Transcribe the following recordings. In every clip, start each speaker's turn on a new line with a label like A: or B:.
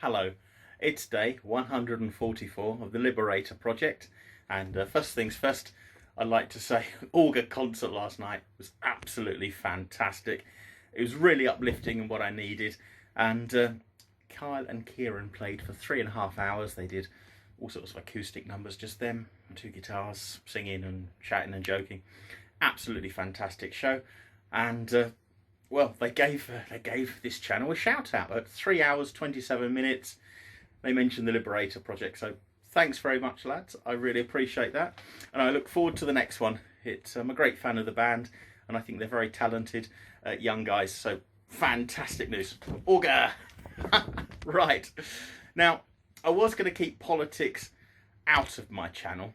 A: Hello, it's day 144 of the Liberator Project, and first things first, I'd like to say Auger concert last night was absolutely fantastic. It was really uplifting and what I needed, and Kyle and Kieran played for 3.5 hours. They did all sorts of acoustic numbers, just them, and two guitars, singing and chatting and joking. Absolutely fantastic show, and well, they gave this channel a shout out at 3 hours 27 minutes. They mentioned the Liberator Project, so thanks very much, lads. I really appreciate that, and I look forward to the next one. I'm a great fan of the band, and I think they're very talented young guys. So fantastic news, Auger. Right now, I was going to keep politics out of my channel.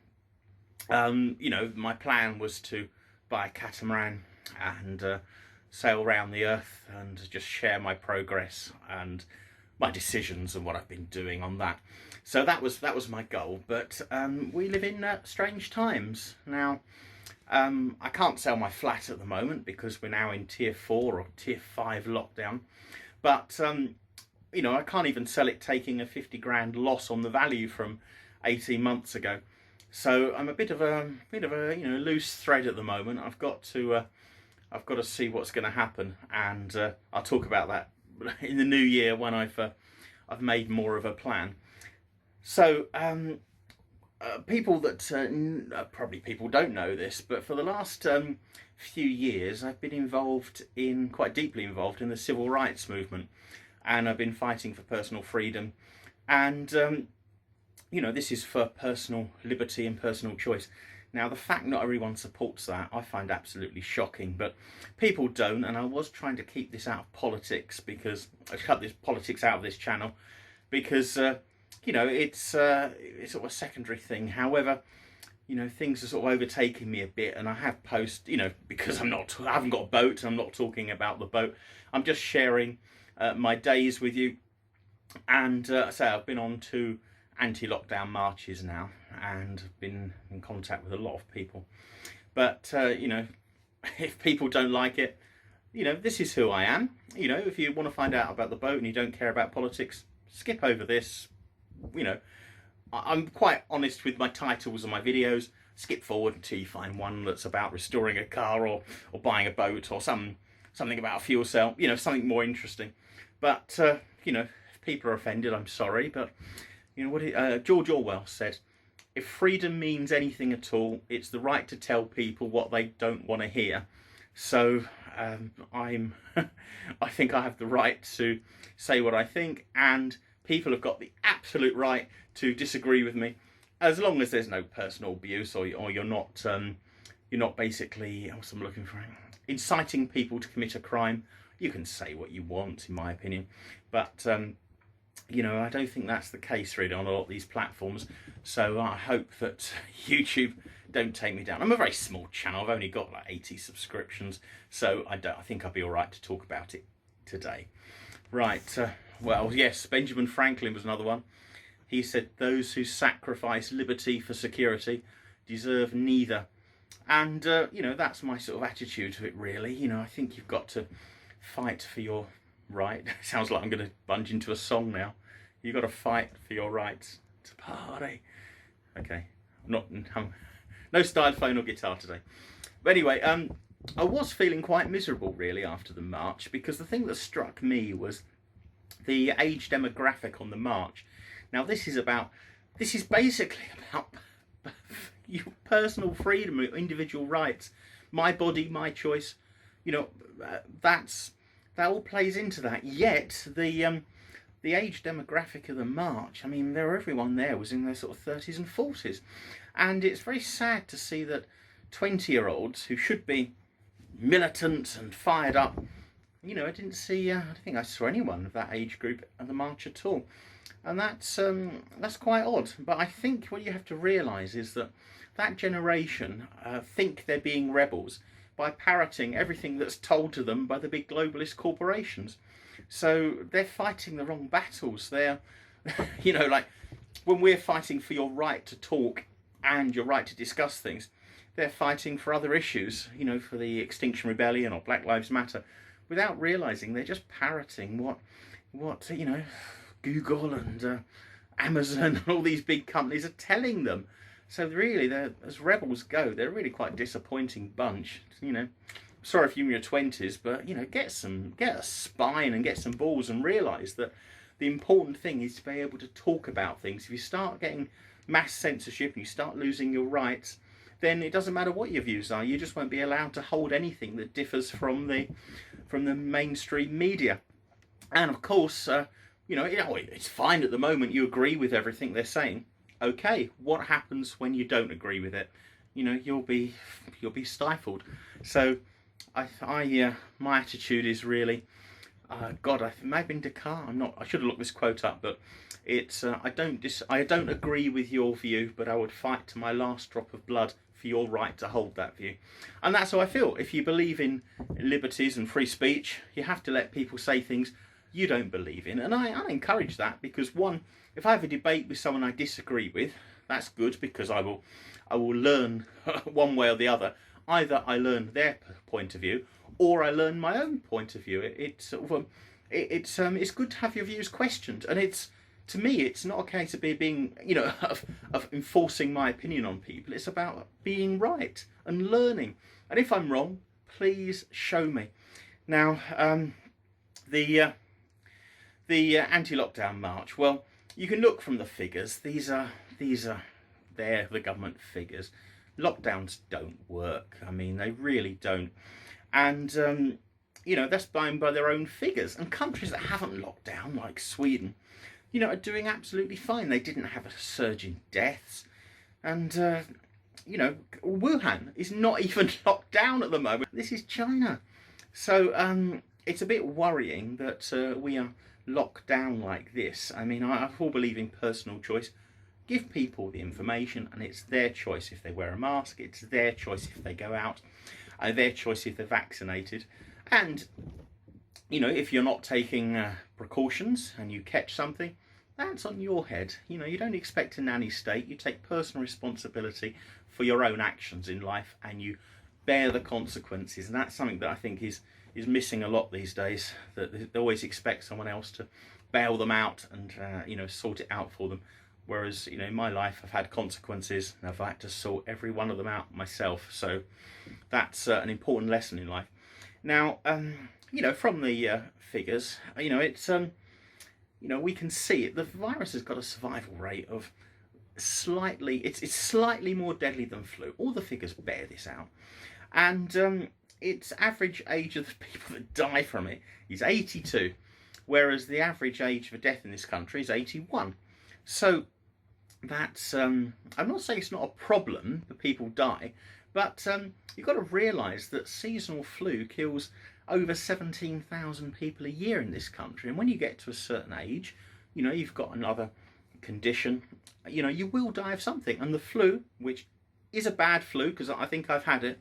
A: You know, my plan was to buy a catamaran and sail around the earth and just share my progress and my decisions and what I've been doing on that. So that was my goal. But we live in strange times now. I can't sell my flat at the moment because we're now in tier 4 or tier 5 lockdown. But you know, I can't even sell it taking a 50 grand loss on the value from 18 months ago. So I'm a bit of a you know, loose thread at the moment. I've got to see what's going to happen, and I'll talk about that in the new year when I've made more of a plan. So people that probably people don't know this, but for the last few years I've been quite deeply involved in the civil rights movement, and I've been fighting for personal freedom, and you know, this is for personal liberty and personal choice. Now, the fact not everyone supports that, I find absolutely shocking, but people don't, and I was trying to keep this out of politics, because I cut this politics out of this channel, because you know, it's sort of a secondary thing. However, you know, things are sort of overtaking me a bit, and I have you know, because I haven't got a boat, I'm not talking about the boat. I'm just sharing my days with you, and so I've been on to anti-lockdown marches now, and been in contact with a lot of people. But you know, if people don't like it, you know, this is who I am. You know, if you want to find out about the boat and you don't care about politics, skip over this. You know, I'm quite honest with my titles of my videos. Skip forward until you find one that's about restoring a car or buying a boat, or something about a fuel cell, you know, something more interesting. But you know, if people are offended, I'm sorry, but you know what George Orwell said: if freedom means anything at all, it's the right to tell people what they don't want to hear. So I think I have the right to say what I think, and people have got the absolute right to disagree with me, as long as there's no personal abuse, or you're not basically, what's I'm looking for, inciting people to commit a crime. You can say what you want, in my opinion, but you know, I don't think that's the case really on a lot of these platforms. So I hope that YouTube don't take me down. I'm a very small channel. I've only got like 80 subscriptions, so I think I'll be all right to talk about it today. Right. Well, yes, Benjamin Franklin was another one. He said, "Those who sacrifice liberty for security deserve neither." And you know, that's my sort of attitude to it, really. You know, I think you've got to fight for your right. Sounds like I'm going to plunge into a song now. You've got to fight for your rights to party. Okay, no stylophone or guitar today. But anyway, I was feeling quite miserable really after the march, because the thing that struck me was the age demographic on the march. Now this is basically about your personal freedom, individual rights, my body, my choice. You know, that all plays into that. Yet the age demographic of the march, I mean, everyone there was in their sort of 30s and 40s, and it's very sad to see that 20-year-olds who should be militant and fired up, you know, I didn't think I saw anyone of that age group at the march at all, and that's quite odd. But I think what you have to realise is that generation think they're being rebels by parroting everything that's told to them by the big globalist corporations. So they're fighting the wrong battles. They're, you know, like when we're fighting for your right to talk and your right to discuss things, they're fighting for other issues, you know, for the Extinction Rebellion or Black Lives Matter, without realising they're just parroting what you know, Google and Amazon and all these big companies are telling them. So really, as rebels go, they're really quite a disappointing bunch. You know, sorry if you're in your 20s, but you know, get a spine and get some balls and realise that the important thing is to be able to talk about things. If you start getting mass censorship and you start losing your rights, then it doesn't matter what your views are. You just won't be allowed to hold anything that differs from the mainstream media. And of course, you know, it's fine at the moment. You agree with everything they're saying. Okay, what happens when you don't agree with it? You know, you'll be stifled. So, my attitude is really, God, I may have been Descartes. I should have looked this quote up, but it's I don't agree with your view, but I would fight to my last drop of blood for your right to hold that view. And that's how I feel. If you believe in liberties and free speech, you have to let people say things you don't believe in. And I encourage that, because one, if I have a debate with someone I disagree with, that's good, because I will learn one way or the other. Either I learn their point of view, or I learn my own point of view. It's good to have your views questioned, and to me, it's not a case of being, you know, of enforcing my opinion on people. It's about being right and learning. And if I'm wrong, please show me. Now, the anti-lockdown march. Well, you can look from the figures. These are they're the government figures. Lockdowns don't work. I mean, they really don't. And you know, that's by their own figures. And countries that haven't locked down, like Sweden, you know, are doing absolutely fine. They didn't have a surge in deaths. And, you know, Wuhan is not even locked down at the moment. This is China. So it's a bit worrying that we are locked down like this. I mean, I all believe in personal choice. Give people the information, and it's their choice if they wear a mask. It's their choice if they go out. Their choice if they're vaccinated. And you know, if you're not taking precautions and you catch something, that's on your head. You know, you don't expect a nanny state. You take personal responsibility for your own actions in life, and you bear the consequences. And that's something that I think is missing a lot these days. That they always expect someone else to bail them out and you know, sort it out for them. Whereas, you know, in my life, I've had consequences and I've had to sort every one of them out myself. So that's an important lesson in life. Now, you know, from the figures, you know, it's, you know, we can see it. The virus has got a survival rate of it's slightly more deadly than flu. All the figures bear this out. And its average age of the people that die from it is 82, whereas the average age for death in this country is 81. So that's, I'm not saying it's not a problem that people die, but you've got to realise that seasonal flu kills over 17,000 people a year in this country. And when you get to a certain age, you know, you've got another condition, you know, you will die of something. And the flu, which is a bad flu, because I think I've had it,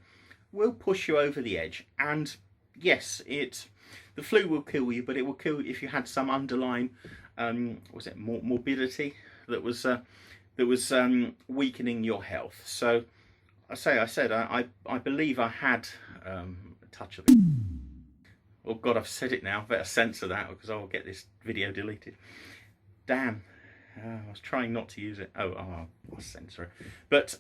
A: will push you over the edge. And yes, the flu will kill you, but it will kill you if you had some underlying, was it morbidity that was weakening your health. So I believe I had a touch of it. Oh God, I've said it now. Better censor that, because I'll get this video deleted. Damn, I was trying not to use it. I'll censor it. But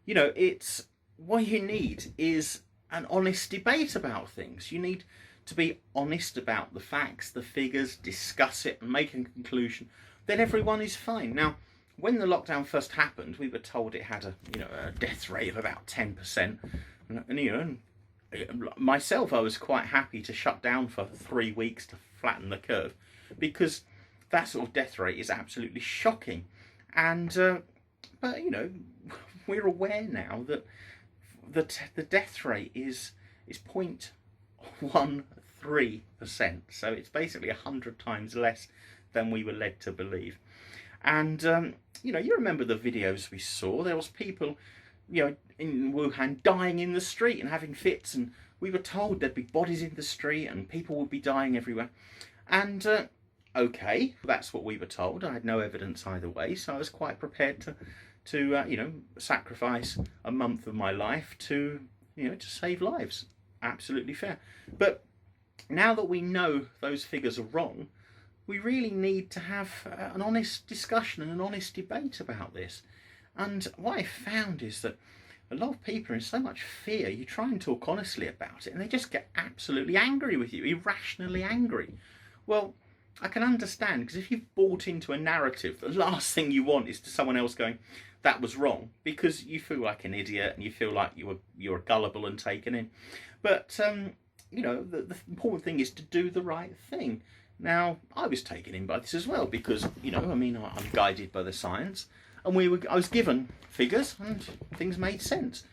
A: you know, it's what you need is an honest debate about things. You need to be honest about the facts, the figures, discuss it and make a conclusion. Then everyone is fine. Now, when the lockdown first happened, we were told it had a death rate of about 10%. And you know, myself, I was quite happy to shut down for 3 weeks to flatten the curve, because that sort of death rate is absolutely shocking. And but you know, we're aware now that the death rate is 0.13%. So it's basically 100 times less than we were led to believe. And you know, you remember the videos we saw. There was people, you know, in Wuhan dying in the street and having fits, and we were told there'd be bodies in the street and people would be dying everywhere. And okay, that's what we were told. I had no evidence either way, so I was quite prepared to you know, sacrifice a month of my life to, you know, to save lives. Absolutely fair. But now that we know those figures are wrong, we really need to have an honest discussion and an honest debate about this. And what I found is that a lot of people are in so much fear. You try and talk honestly about it and they just get absolutely angry with you, irrationally angry. Well, I can understand, because if you've bought into a narrative, the last thing you want is to someone else going, that was wrong, because you feel like an idiot and you feel like you're gullible and taken in. But you know, the important thing is to do the right thing. Now, I was taken in by this as well, because, you know, I mean, I'm guided by the science, and I was given figures and things made sense.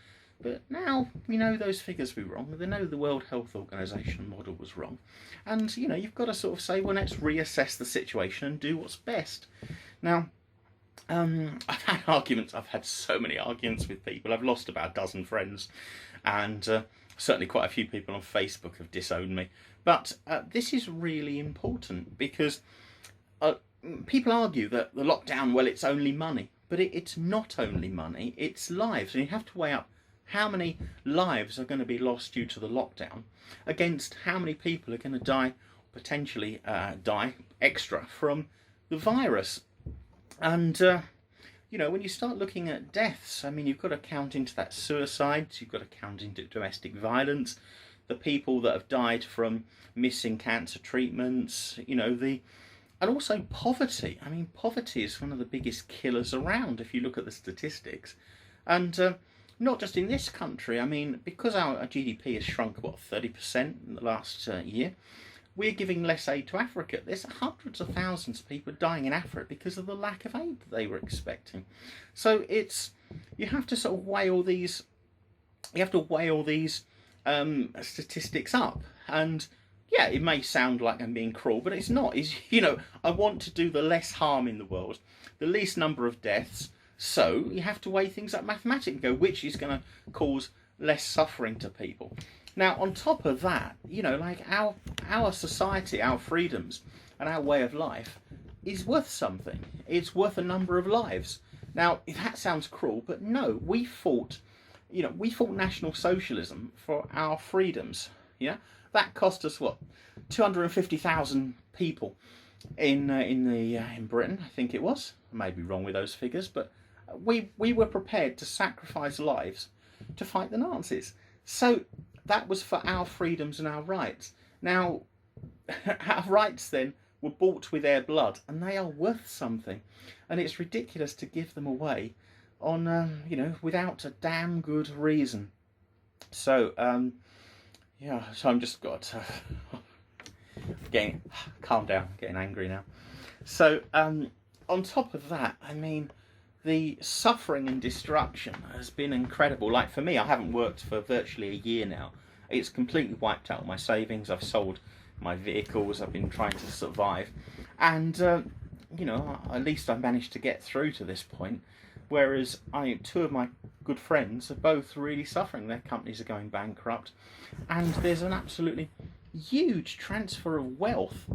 A: But now we know those figures were wrong. They know the World Health Organization model was wrong. And, you know, you've got to sort of say, well, let's reassess the situation and do what's best. Now, I've had arguments. I've had so many arguments with people. I've lost about a dozen friends. And certainly quite a few people on Facebook have disowned me. But this is really important, because people argue that the lockdown, well, it's only money. But it's not only money, it's lives. And you have to weigh up how many lives are going to be lost due to the lockdown against how many people are going to die, potentially die extra from the virus. And, you know, when you start looking at deaths, I mean, you've got to count into that suicides, you've got to count into domestic violence, the people that have died from missing cancer treatments, you know, and also poverty. I mean, poverty is one of the biggest killers around if you look at the statistics. And not just in this country. I mean, because our GDP has shrunk, what, 30% in the last year, we're giving less aid to Africa. There's hundreds of thousands of people dying in Africa because of the lack of aid that they were expecting. So you have to sort of weigh all these, statistics up. And yeah, it may sound like I'm being cruel, but it's not. You know, I want to do the less harm in the world, the least number of deaths. So you have to weigh things up mathematically and go, which is going to cause less suffering to people. Now, on top of that, you know, like our society, our freedoms and our way of life is worth something. It's worth a number of lives. Now, that sounds cruel, but no, we fought National Socialism for our freedoms. Yeah, that cost us what, 250,000 people in Britain, I think it was. I may be wrong with those figures, but we were prepared to sacrifice lives to fight the Nazis. So that was for our freedoms and our rights. Now, our rights then were bought with their blood, and they are worth something. And it's ridiculous to give them away on, you know, without a damn good reason. So, yeah, so I'm just calm down, getting angry now. So, on top of that, I mean, the suffering and destruction has been incredible. Like for me, I haven't worked for virtually a year now. It's completely wiped out my savings. I've sold my vehicles. I've been trying to survive. And, you know, at least I managed to get through to this point. Whereas two of my good friends are both really suffering. Their companies are going bankrupt. And there's an absolutely huge transfer of wealth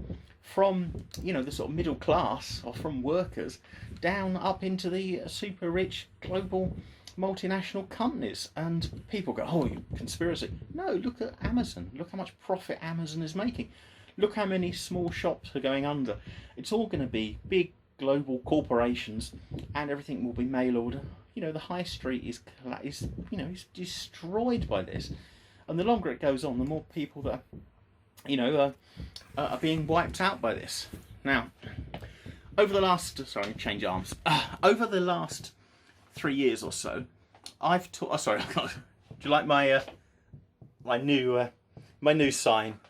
A: from, you know, the sort of middle class or from workers down up into the super rich global multinational companies. And people go, oh, conspiracy. No, look at Amazon. Look how much profit Amazon is making. Look how many small shops are going under. It's all going to be big global corporations, and everything will be mail order. You know, the high street is destroyed by this. And the longer it goes on, the more people that are being wiped out by this. Now, over the last, over the last 3 years or so, I've taught. Do you like my new sign?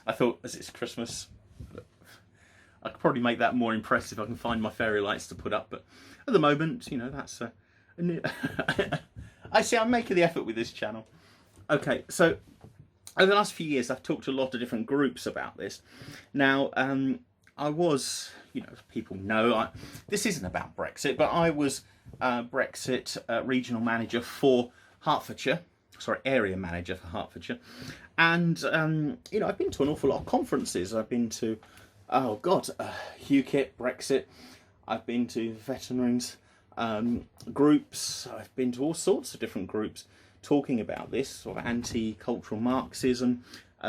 A: I thought, as it's Christmas, I could probably make that more impressive if I can find my fairy lights to put up. But at the moment, you know, that's a new. I see. I'm making the effort with this channel. Okay, so over the last few years, I've talked to a lot of different groups about this. Now, I was, you know, people know, this isn't about Brexit, but I was Brexit regional manager for Hertfordshire. Area manager for Hertfordshire. And, you know, I've been to an awful lot of conferences. I've been to, UKIP, Brexit. I've been to veterans groups. I've been to all sorts of different groups talking about this, sort of anti-cultural Marxism,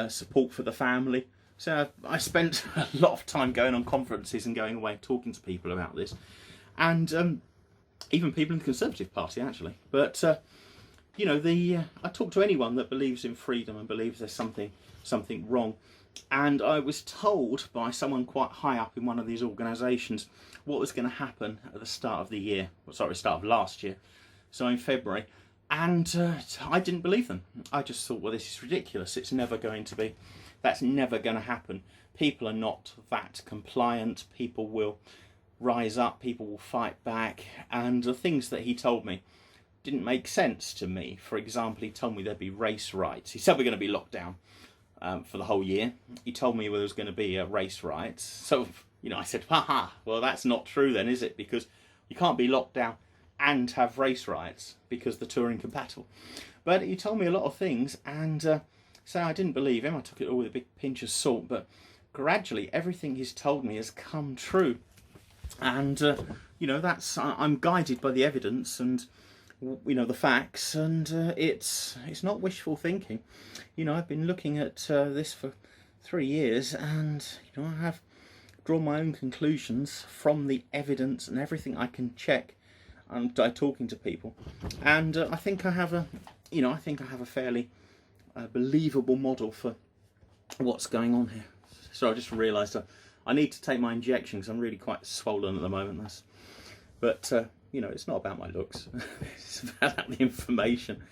A: support for the family, So I spent a lot of time going on conferences and going away talking to people about this, and even people in the Conservative Party actually. But you know, I talk to anyone that believes in freedom and believes there's something wrong. And I was told by someone quite high up in one of these organisations what was going to happen at the start of the year, start of last year, so in February. And I didn't believe them. I just thought, well, this is ridiculous. It's never going to be. That's never going to happen. People are not that compliant. People will rise up. People will fight back. And the things that he told me didn't make sense to me. For example, he told me there'd be race riots. He said we're going to be locked down for the whole year. He told me there was going to be race riots. So, you know, I said, haha, well, that's not true then, is it? Because you can't be locked down and have race riots because the two are incompatible. But he told me a lot of things, and so I didn't believe him. I took it all with a big pinch of salt, but gradually everything he's told me has come true. And, you know, I'm guided by the evidence and, you know, the facts, and it's not wishful thinking. You know, I've been looking at this for 3 years, and, you know, I have drawn my own conclusions from the evidence and everything I can check and talking to people, and I think I have a fairly believable model for what's going on here. So I just realised I need to take my injection because I'm really quite swollen at the moment. But you know, it's not about my looks. It's about the information.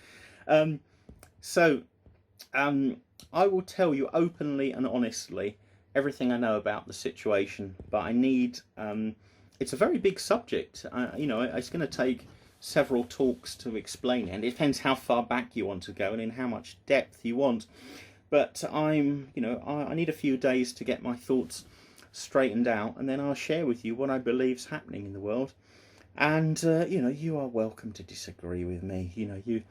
A: So I will tell you openly and honestly everything I know about the situation, but I need. It's a very big subject. You know, it's going to take several talks to explain it, and it depends how far back you want to go and in how much depth you want. But you know, I need a few days to get my thoughts straightened out, and then I'll share with you what I believe is happening in the world. And you know, you are welcome to disagree with me. You know, you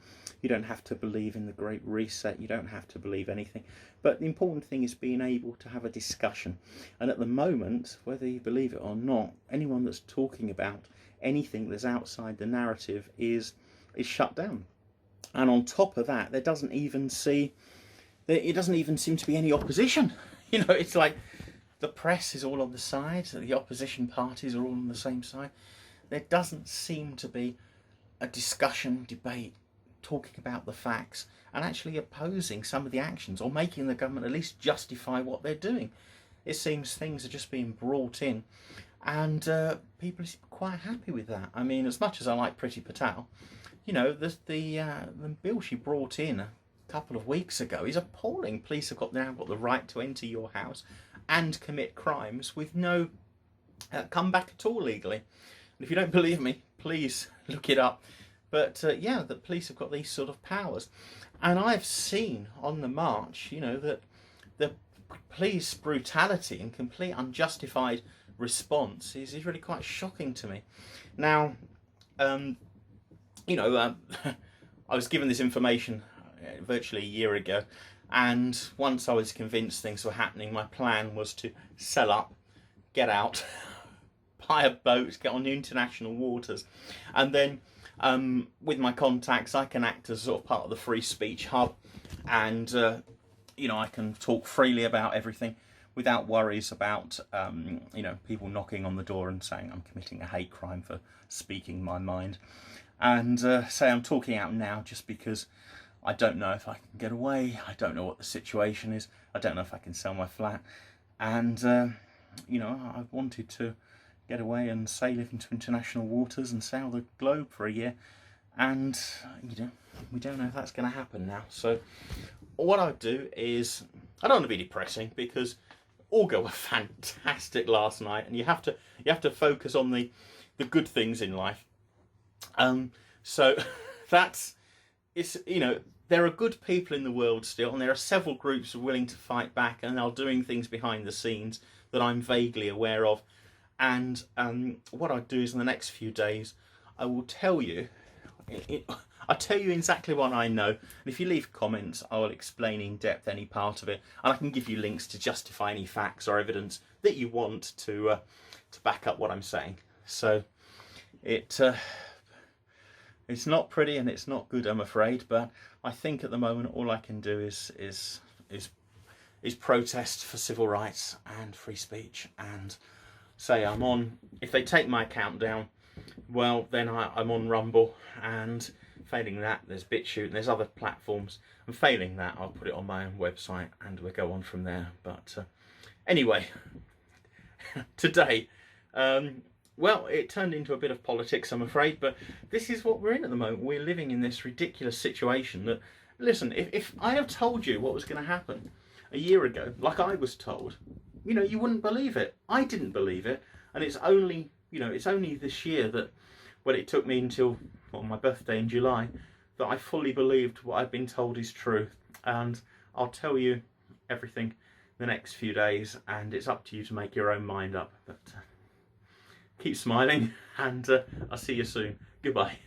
A: don't have to believe in the Great Reset. You don't have to believe anything. But the important thing is being able to have a discussion. And at the moment, whether you believe it or not, anyone that's talking about anything that's outside the narrative is shut down. And on top of that, it doesn't even seem to be any opposition. You know, it's like the press is all on the side, the opposition parties are all on the same side. There doesn't seem to be a discussion, debate, talking about the facts and actually opposing some of the actions or making the government at least justify what they're doing. It seems things are just being brought in, and people are quite happy with that. I mean, as much as I like Priti Patel, you know, the bill she brought in a couple of weeks ago is appalling. Police have now got the right to enter your house and commit crimes with no comeback at all legally. And if you don't believe me, please look it up. But yeah, the police have got these sort of powers. And I've seen on the march, you know, that the police brutality and complete unjustified response is really quite shocking to me. Now, you know, I was given this information virtually a year ago, and once I was convinced things were happening, my plan was to sell up, get out, buy a boat, get on the international waters, and then with my contacts I can act as sort of part of the free speech hub, and you know, I can talk freely about everything without worries about you know, people knocking on the door and saying I'm committing a hate crime for speaking my mind. And say I'm talking out now just because I don't know if I can get away. I don't know what the situation is. I don't know if I can sell my flat. And you know, I wanted to get away and sail into international waters and sail the globe for a year. And you know, we don't know if that's going to happen now. So what I'll do is, I don't want to be depressing because Auger were fantastic last night, and you have to focus on the good things in life. So it's, you know, there are good people in the world still, and there are several groups willing to fight back and are doing things behind the scenes that I'm vaguely aware of. And what I'll do is in the next few days, I will tell you, I'll tell you exactly what I know. And if you leave comments, I will explain in depth any part of it, and I can give you links to justify any facts or evidence that you want to back up what I'm saying. So it's not pretty and it's not good, I'm afraid, but I think at the moment all I can do is is protest for civil rights and free speech, and say I'm on, if they take my account down, well then I'm on Rumble, and failing that there's BitChute and there's other platforms, and failing that I'll put it on my own website and we'll go on from there. But anyway, today, well, it turned into a bit of politics, I'm afraid, but this is what we're in at the moment. We're living in this ridiculous situation that, listen, if I have told you what was going to happen a year ago, like I was told, you know, you wouldn't believe it. I didn't believe it, and it's only, you know, it's only this year that, well, it took me until, well, my birthday in July, that I fully believed what I've been told is true. And I'll tell you everything the next few days, and it's up to you to make your own mind up. But keep smiling, and I'll see you soon. Goodbye.